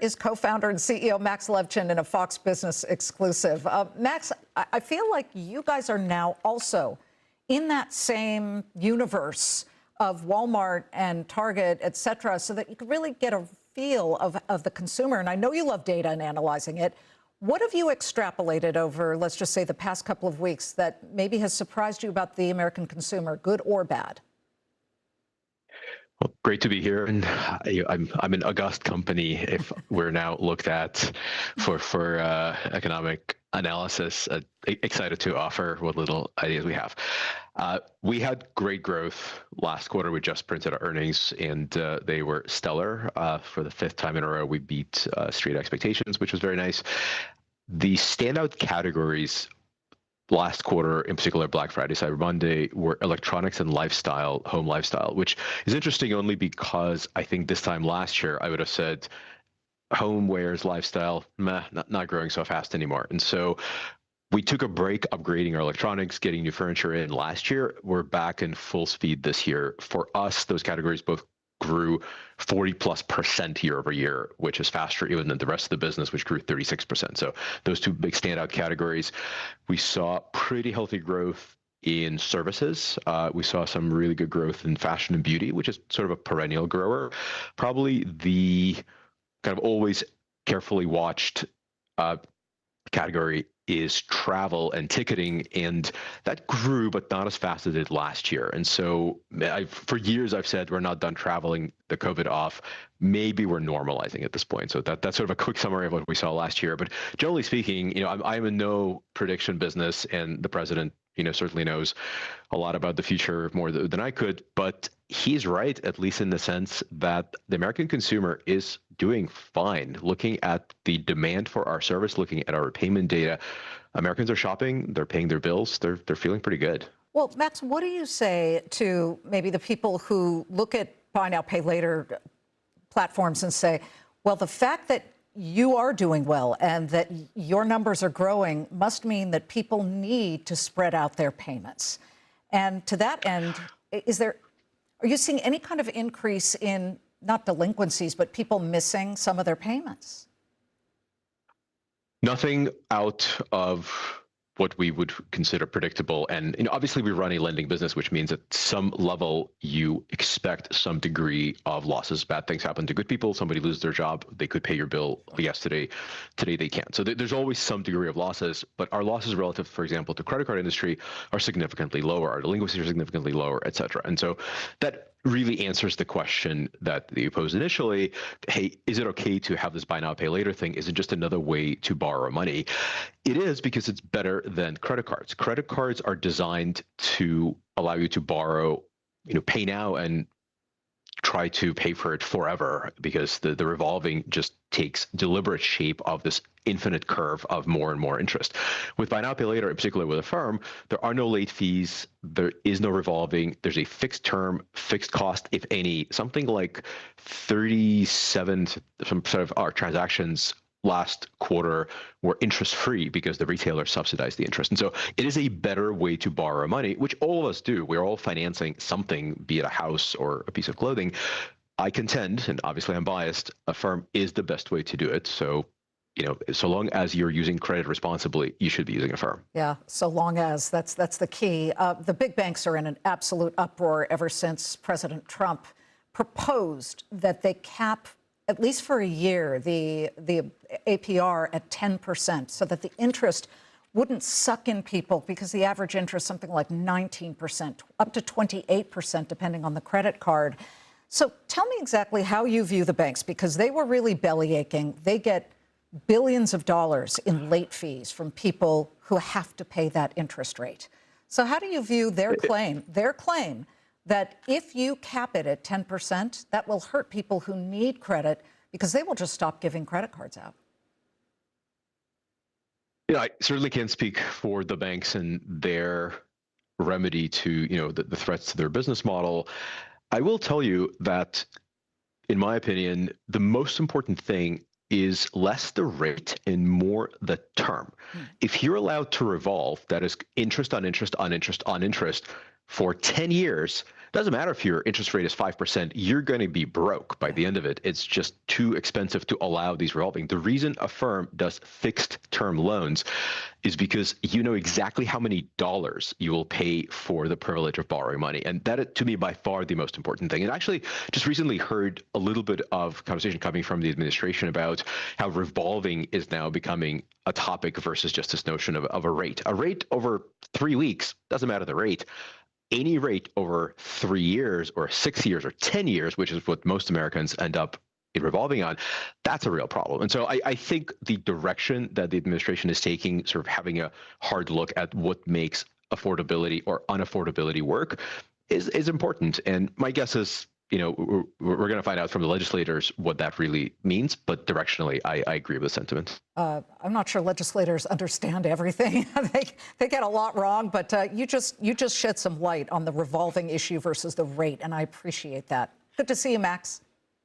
is co-founder and CEO Max Levchin in a Fox Business exclusive. Max, I feel like you guys are now also in that same universe of Walmart and Target, et cetera, so that you can really get a feel of the consumer. And I know you love data and analyzing it. What have you extrapolated over, let's just say, the past couple of weeks that maybe has surprised you about the American consumer, good or bad? Well, great to be here, and I'm an august company if we're now looked at for economic analysis. Excited to offer what little ideas we have. We had great growth last quarter. We just printed our earnings, and they were stellar. For the fifth time in a row, we beat street expectations, which was very nice. The standout categories last quarter, in particular Black Friday, Cyber Monday, were electronics and lifestyle, home lifestyle, which is interesting only because I think this time last year I would have said homewares, lifestyle, not growing so fast anymore. And so we took a break upgrading our electronics, getting new furniture in last year. We're back in full speed this year. For us, those categories both grew 40+% year over year, which is faster even than the rest of the business, which grew 36%. So those two big standout categories. We saw pretty healthy growth in services. We saw some really good growth in fashion and beauty, which is sort of a perennial grower. Probably the kind of always carefully watched category is travel and ticketing, and that grew, but not as fast as it did last year. And so for years I've said we're not done traveling the COVID off. Maybe we're normalizing at this point. So that's sort of a quick summary of what we saw last year. But generally speaking, I'm in no prediction business, and the president, certainly knows a lot about the future more than I could. But he's right, at least in the sense that the American consumer is doing fine. Looking at the demand for our service, looking at our repayment data, Americans are shopping, they're paying their bills, they're feeling pretty good. Well, Max, what do you say to maybe the people who look at buy now, pay later platforms and say, well, the fact that you are doing well and that your numbers are growing must mean that people need to spread out their payments? And to that end, are you seeing any kind of increase in not delinquencies, but people missing some of their payments? Nothing out of what we would consider predictable. And obviously we run a lending business, which means at some level you expect some degree of losses. Bad things happen to good people. Somebody loses their job. They could pay your bill yesterday. Today they can't. So there's always some degree of losses, but our losses relative, for example, to credit card industry are significantly lower. Our delinquencies are significantly lower, et cetera. And so that really answers the question that you posed initially. Hey, is it okay to have this buy now, pay later thing? Is it just another way to borrow money? It is, because it's better than credit cards. Credit cards are designed to allow you to borrow, pay now and try to pay for it forever, because the revolving just takes deliberate shape of this infinite curve of more and more interest. With buy now, pay later, in particular with Affirm, there are no late fees. There is no revolving. There's a fixed term, fixed cost, if any. Something like 37 some sort of our transactions last quarter were interest-free because the retailer subsidized the interest. And so it is a better way to borrow money, which all of us do. We're all financing something, be it a house or a piece of clothing. I contend, and obviously I'm biased, Affirm is the best way to do it. So, so long as you're using credit responsibly, you should be using Affirm. Yeah, so long as, that's the key. The big banks are in an absolute uproar ever since President Trump proposed that they cap, at least for a year, the APR at 10%, so that the interest wouldn't suck in people, because the average interest something like 19%, up to 28%, depending on the credit card. So tell me exactly how you view the banks, because they were really belly aching. They get billions of dollars in late fees from people who have to pay that interest rate. So how do you view their claim that if you cap it at 10%, that will hurt people who need credit, because they will just stop giving credit cards out? I certainly can't speak for the banks and their remedy to, the threats to their business model. I will tell you that, in my opinion, the most important thing is less the rate and more the term. If you're allowed to revolve, that is interest on interest on interest on interest, for 10 years, doesn't matter if your interest rate is 5%, you're going to be broke by the end of it. It's just too expensive to allow these revolving. The reason Affirm does fixed term loans is because you know exactly how many dollars you will pay for the privilege of borrowing money. And that, to me, by far the most important thing. And actually, just recently heard a little bit of conversation coming from the administration about how revolving is now becoming a topic versus just this notion of a rate. A rate over 3 weeks, doesn't matter the rate. Any rate over 3 years or 6 years or 10 years, which is what most Americans end up revolving on, that's a real problem. And so I think the direction that the administration is taking, sort of having a hard look at what makes affordability or unaffordability work, is important. And my guess is, we're going to find out from the legislators what that really means. But directionally, I agree with the sentiment. I'm not sure legislators understand everything. they get a lot wrong, but you just shed some light on the revolving issue versus the rate, and I appreciate that. Good to see you, Max.